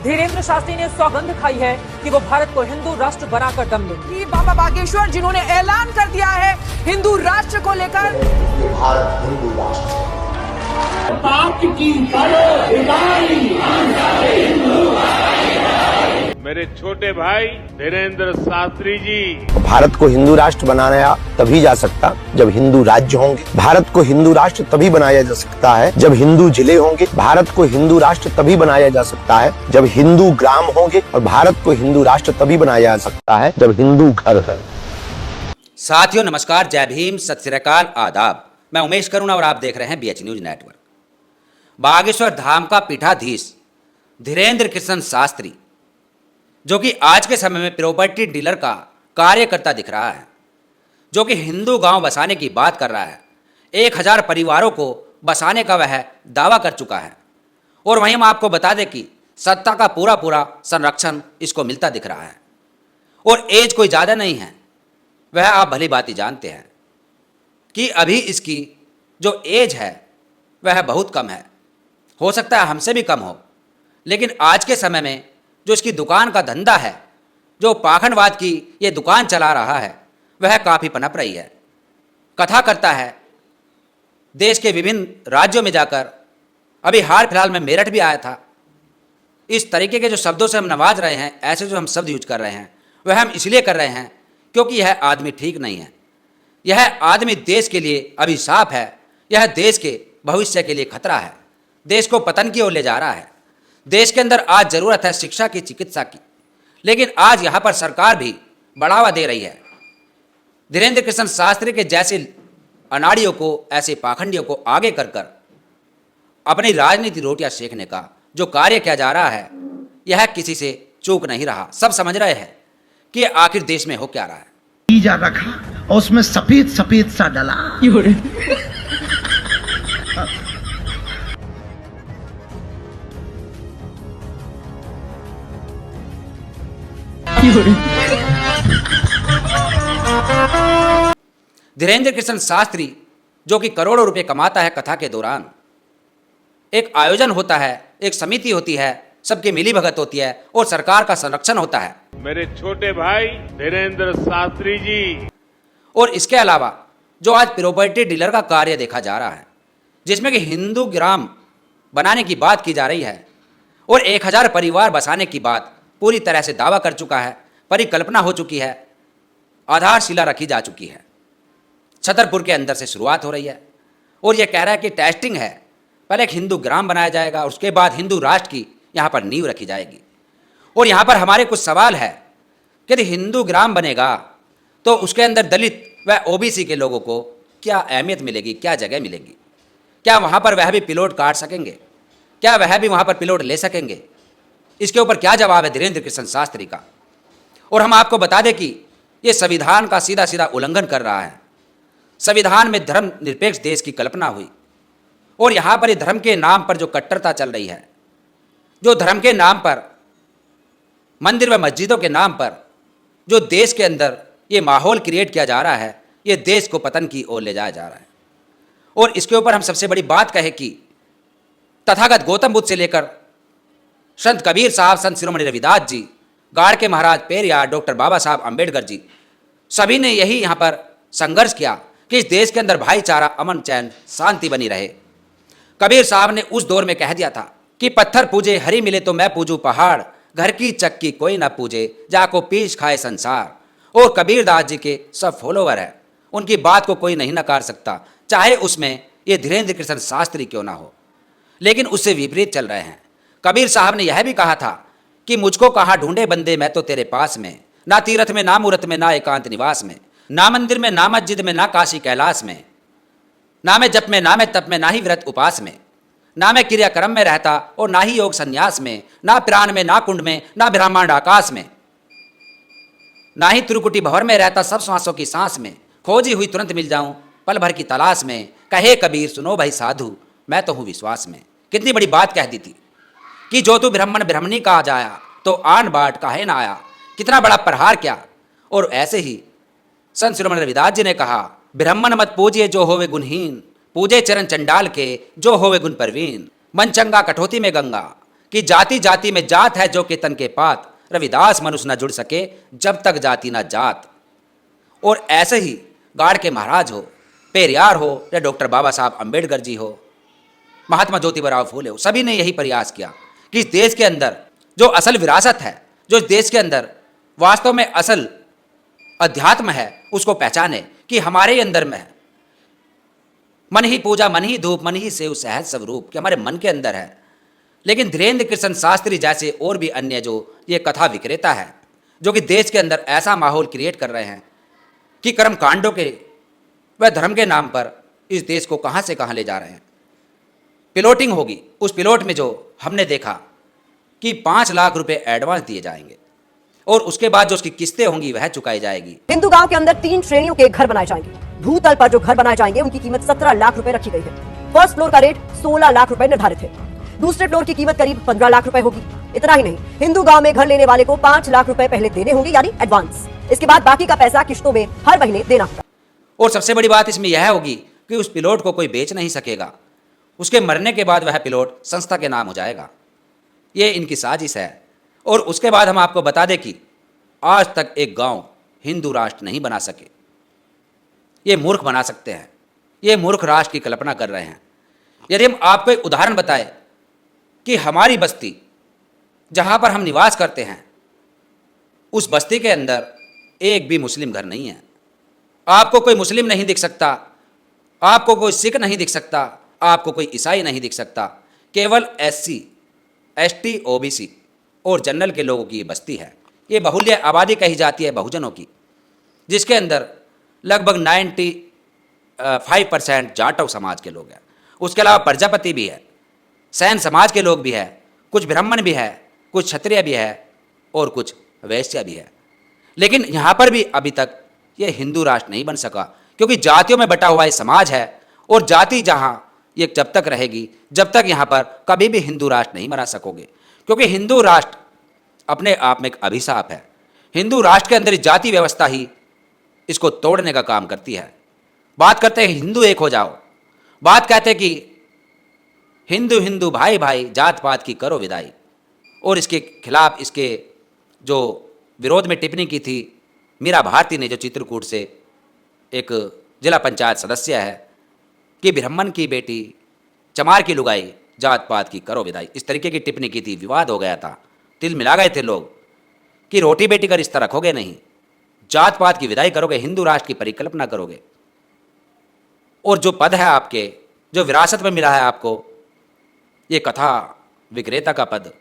धीरेन्द्र शास्त्री ने सौगंध खाई है कि वो भारत को हिंदू राष्ट्र बनाकर दम लेंगे। बाबा बागेश्वर जिन्होंने ऐलान कर दिया है हिंदू राष्ट्र को लेकर, भारत हिंदू राष्ट्र मेरे छोटे भाई धीरेन्द्र शास्त्री जी। भारत को हिंदू राष्ट्र बनाया तभी जा सकता जब हिंदू राज्य होंगे। भारत को हिंदू राष्ट्र तभी बनाया जा सकता है जब हिंदू जिले होंगे। भारत को हिंदू राष्ट्र तभी बनाया जा सकता है जब हिंदू ग्राम होंगे, और भारत को हिंदू राष्ट्र तभी बनाया जा सकता है जब हिंदू घर है। साथियों नमस्कार, जय भीम, सत श्री अकाल, आदाब। मैं उमेश करुणा और आप देख रहे हैं BH news network. Bageshwar Dham का पीठाधीश धीरेन्द्र कृष्ण शास्त्री, जो कि आज के समय में प्रॉपर्टी डीलर का कार्यकर्ता दिख रहा है, जो कि हिंदू गांव बसाने की बात कर रहा है, 1000 परिवारों को बसाने का वह दावा कर चुका है। और वहीं हम आपको बता दें कि सत्ता का पूरा संरक्षण इसको मिलता दिख रहा है, और एज कोई ज़्यादा नहीं है। वह आप भली भांति जानते हैं कि अभी इसकी जो एज है वह बहुत कम है, हो सकता है हमसे भी कम हो। लेकिन आज के समय में जो इसकी दुकान का धंधा है, जो पाखंडवाद की ये दुकान चला रहा है, वह काफ़ी पनप रही है। कथा करता है देश के विभिन्न राज्यों में जाकर, अभी हाल फिलहाल में मेरठ भी आया था। इस तरीके के जो शब्दों से हम नवाज रहे हैं, ऐसे जो हम शब्द यूज कर रहे हैं, वह हम इसलिए कर रहे हैं क्योंकि यह आदमी ठीक नहीं है। यह आदमी देश के लिए अभिशाप है, यह देश के भविष्य के लिए खतरा है, देश को पतन की ओर ले जा रहा है। देश के अंदर आज ज़रूरत है शिक्षा की, चिकित्सा की, लेकिन आज यहाँ पर सरकार भी बढ़ावा दे रही है धीरेन्द्र कृष्ण शास्त्री के जैसे अनाड़ियों को, ऐसे पाखंडियों को आगे कर अपनी राजनीति रोटियां सेकने का जो कार्य किया जा रहा है, यह किसी से चूक नहीं रहा। सब समझ रहे हैं कि आखिर देश में हो क्या रहा है। पीजा रखा और उसमें सफेद सफेद सा डला। धीरेन्द्र कृष्ण शास्त्री, जो कि करोड़ों रुपए कमाता है कथा के दौरान, एक आयोजन होता है, एक समिति होती है, सबकी मिलीभगत होती है और सरकार का संरक्षण होता है। मेरे छोटे भाई धीरेन्द्र शास्त्री जी। और इसके अलावा जो आज प्रॉपर्टी डीलर का कार्य देखा जा रहा है, जिसमें कि हिंदू ग्राम बनाने की बात की जा रही है और 1000 परिवार बसाने की बात पूरी तरह से दावा कर चुका है, परिकल्पना हो चुकी है, आधारशिला रखी जा चुकी है। छतरपुर के अंदर से शुरुआत हो रही है और यह कह रहा है कि टेस्टिंग है, पहले एक हिंदू ग्राम बनाया जाएगा और उसके बाद हिंदू राष्ट्र की यहाँ पर नींव रखी जाएगी। और यहाँ पर हमारे कुछ सवाल है कि यदि हिंदू ग्राम बनेगा तो उसके अंदर दलित व OBC के लोगों को क्या अहमियत मिलेगी, क्या जगह मिलेगी? क्या वहाँ पर वह भी प्लॉट काट सकेंगे? क्या वह भी वहाँ पर प्लॉट ले सकेंगे? इसके ऊपर क्या जवाब है धीरेन्द्र कृष्ण शास्त्री का? और हम आपको बता दें कि ये संविधान का सीधा सीधा उल्लंघन कर रहा है। संविधान में धर्म निरपेक्ष देश की कल्पना हुई और यहाँ पर ये धर्म के नाम पर जो कट्टरता चल रही है, जो धर्म के नाम पर, मंदिर व मस्जिदों के नाम पर जो देश के अंदर ये माहौल क्रिएट किया जा रहा है, ये देश को पतन की ओर ले जाया जा रहा है। और इसके ऊपर हम सबसे बड़ी बात कहें कि तथागत गौतम बुद्ध से लेकर संत कबीर साहब, संत शिरोमणि रविदास जी, गाड़ के महाराज पेरियार, डॉक्टर बाबा साहब अम्बेडकर जी, सभी ने यही यहाँ पर संघर्ष किया कि इस देश के अंदर भाईचारा, अमन, चैन, शांति बनी रहे। कबीर साहब ने उस दौर में कह दिया था कि पत्थर पूजे हरी मिले तो मैं पूजूं पहाड़, घर की चक्की कोई ना पूजे जाको पीस खाए संसार। और कबीरदास जी के सब फॉलोवर हैं, उनकी बात को कोई नहीं नकार सकता, चाहे उसमें ये धीरेन्द्र कृष्ण शास्त्री क्यों ना हो। लेकिन उससे विपरीत चल रहे हैं। कबीर साहब ने यह भी कहा था कि मुझको कहाँ ढूंढे बंदे मैं तो तेरे पास में, ना तीर्थ में ना मूर्त में ना एकांत निवास में, ना मंदिर में ना मस्जिद में ना काशी कैलाश में, ना मैं जप में ना मैं तप में ना ही व्रत उपास में, ना मैं क्रियाक्रम में रहता और ना ही योग संन्यास में, ना प्राण में ना कुंड में ना ब्रह्मांड आकाश में, ना ही त्रिकुटी भवर में रहता सब श्वासों की सांस में, खोजी हुई तुरंत मिल जाऊं पल भर की तलाश में, कहे कबीर सुनो भाई साधु मैं तो हूं विश्वास में। कितनी बड़ी बात कह दी थी कि जो तू ब्राह्मण ब्राह्मणी कहा जाया तो आन बाट काहे ना आया। कितना बड़ा प्रहार क्या। और ऐसे ही संत शिरोमणि रविदास जी ने कहा, ब्राह्मण मत पूजिए जो होवे गुणहीन, पूजे चरण चंडाल के जो होवे गुण परवीन। मन चंगा कठौती में गंगा, कि जाति जाति में जात है जो के तन के पात, रविदास मनुष्य न जुड़ सके जब तक जाति न जात। और ऐसे ही गाड़ के महाराज हो, पेरियार हो, या डॉक्टर बाबा साहब अम्बेडकर जी हो, महात्मा ज्योतिबा फूले हो, सभी ने यही प्रयास किया कि इस देश के अंदर जो असल विरासत है, जो इस देश के अंदर वास्तव में असल अध्यात्म है, उसको पहचाने कि हमारे अंदर में है। मन ही पूजा, मन ही धूप, मन ही सेव सहज स्वरूप, कि हमारे मन के अंदर है। लेकिन धीरेन्द्र कृष्ण शास्त्री जैसे और भी अन्य जो ये कथा विक्रेता है, जो कि देश के अंदर ऐसा माहौल क्रिएट कर रहे हैं कि कर्म कांडों के व धर्म के नाम पर इस देश को कहाँ से कहाँ ले जा रहे हैं। पिलोटिंग होगी, उस पिलोट में जो हमने देखा कि 5 लाख रुपए एडवांस दिए जाएंगे और उसके बाद जो उसकी किस्तें होंगी वह चुकाई जाएगी। हिंदू गांव के अंदर 3 श्रेणियों के घर बनाए जाएंगे। भूतल पर जो घर बनाए जाएंगे उनकी कीमत 17 लाख रुपए रखी गई है। फर्स्ट फ्लोर का रेट 16 लाख रुपए निर्धारित है। दूसरे फ्लोर की कीमत करीब 15 लाख रुपए होगी। इतना ही नहीं, हिंदू गांव में घर लेने वाले को 5 लाख रुपए पहले देने होंगे, यानी एडवांस। इसके बाद बाकी का पैसा किश्तों में हर महीने देना होगा। और सबसे बड़ी बात इसमें यह होगी कि उस पिलोट को कोई बेच नहीं सकेगा। उसके मरने के बाद वह पिलोट संस्था के नाम हो जाएगा। ये इनकी साजिश है। और उसके बाद हम आपको बता दें कि आज तक एक गांव हिंदू राष्ट्र नहीं बना सके। ये मूर्ख बना सकते हैं, ये मूर्ख राष्ट्र की कल्पना कर रहे हैं। यदि हम आपको एक उदाहरण बताएं कि हमारी बस्ती जहां पर हम निवास करते हैं, उस बस्ती के अंदर एक भी मुस्लिम घर नहीं है। आपको कोई मुस्लिम नहीं दिख सकता, आपको कोई सिख नहीं दिख सकता, आपको कोई ईसाई नहीं दिख सकता। केवल SC, ST, OBC और जनरल के लोगों की ये बस्ती है। ये बहुल्य आबादी कही जाती है बहुजनों की, जिसके अंदर लगभग 95% जाटव समाज के लोग हैं। उसके अलावा प्रजापति भी है, सैन समाज के लोग भी है, कुछ ब्राह्मण भी है, कुछ क्षत्रिय भी है और कुछ वैश्य भी है। लेकिन यहाँ पर भी अभी तक ये हिंदू राष्ट्र नहीं बन सका, क्योंकि जातियों में बटा हुआ ये समाज है। और जाति जहाँ ये जब तक रहेगी, जब तक यहाँ पर कभी भी हिंदू राष्ट्र नहीं बना सकोगे, क्योंकि हिंदू राष्ट्र अपने आप में एक अभिशाप है। हिंदू राष्ट्र के अंदर जाति व्यवस्था ही इसको तोड़ने का काम करती है। बात करते हैं हिंदू एक हो जाओ, बात कहते हैं कि हिंदू हिंदू भाई भाई, जात पात की करो विदाई। और इसके खिलाफ, इसके जो विरोध में टिप्पणी की थी मीरा भारती ने, जो चित्रकूट से एक जिला पंचायत सदस्य है, कि ब्राह्मण की बेटी, चमार की लुगाई, जात पात की करो विदाई, इस तरीके की टिप्पणी की थी। विवाद हो गया था, तिल मिला गए थे लोग कि रोटी बेटी का रिश्ता रखोगे नहीं, जात पात की विदाई करोगे, हिंदू राष्ट्र की परिकल्पना करोगे। और जो पद है आपके, जो विरासत में मिला है आपको, ये कथा विक्रेता का पद,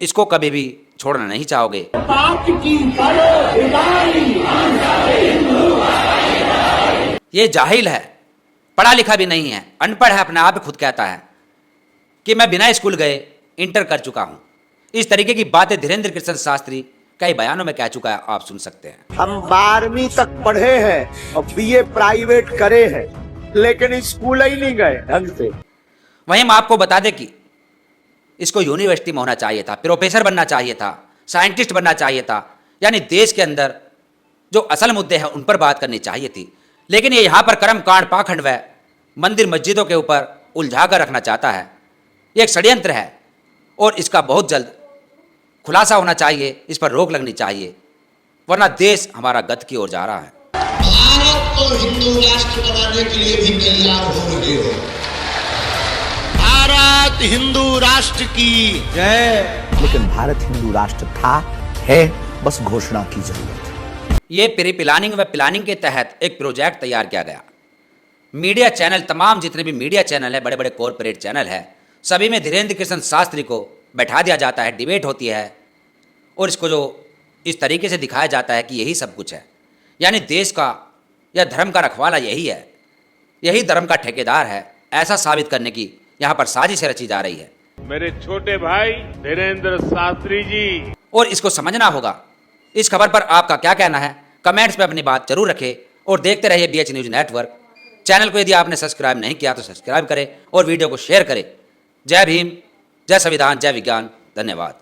इसको कभी भी छोड़ना नहीं चाहोगे। ये जाहिल है, पढ़ा लिखा भी नहीं है, अनपढ़ है, अपने आप खुद कहता है कि मैं बिना स्कूल गए इंटर कर चुका हूं। इस तरीके की बातें धीरेन्द्र कृष्ण शास्त्री कई बयानों में कह चुका है, आप सुन सकते हैं। हम 12वीं तक पढ़े हैं और BA प्राइवेट करे हैं, लेकिन स्कूल ही नहीं गए ढंग से। वहीं हम आपको बता दें कि इसको यूनिवर्सिटी में होना चाहिए था, प्रोफेसर बनना चाहिए था, साइंटिस्ट बनना चाहिए था, यानी देश के अंदर जो असल मुद्दे हैं उन पर बात करनी चाहिए थी। लेकिन ये यहाँ पर कर्म कांड, पाखंड व मंदिर मस्जिदों के ऊपर उलझा कर रखना चाहता है। ये एक षड्यंत्र है और इसका बहुत जल्द खुलासा होना चाहिए, इस पर रोक लगनी चाहिए, वरना देश हमारा गत की ओर जा रहा है। भारत को हिंदू राष्ट्र बनाने के लिए भी तैयार हो रहे हो। भारत हिंदू राष्ट्र की जय। लेकिन भारत हिंदू राष्ट्र था, है, बस घोषणा की जरूरत है। ये प्री प्लानिंग व प्लानिंग के तहत एक प्रोजेक्ट तैयार किया गया। मीडिया चैनल, तमाम जितने भी मीडिया चैनल है, बड़े बड़े कॉरपोरेट चैनल है, सभी में धीरेन्द्र कृष्ण शास्त्री को बैठा दिया जाता है, डिबेट होती है और इसको जो इस तरीके से दिखाया जाता है कि यही सब कुछ है, यानी देश का या धर्म का रखवाला यही है, यही धर्म का ठेकेदार है, ऐसा साबित करने की यहाँ पर साजिश रची जा रही है। मेरे छोटे भाई धीरेन्द्र शास्त्री जी, और इसको समझना होगा। इस खबर पर आपका क्या कहना है, कमेंट्स में अपनी बात जरूर रखें और देखते रहिए BH न्यूज नेटवर्क। चैनल को यदि आपने सब्सक्राइब नहीं किया तो सब्सक्राइब करें और वीडियो को शेयर करें। जय भीम, जय संविधान, जय विज्ञान, धन्यवाद।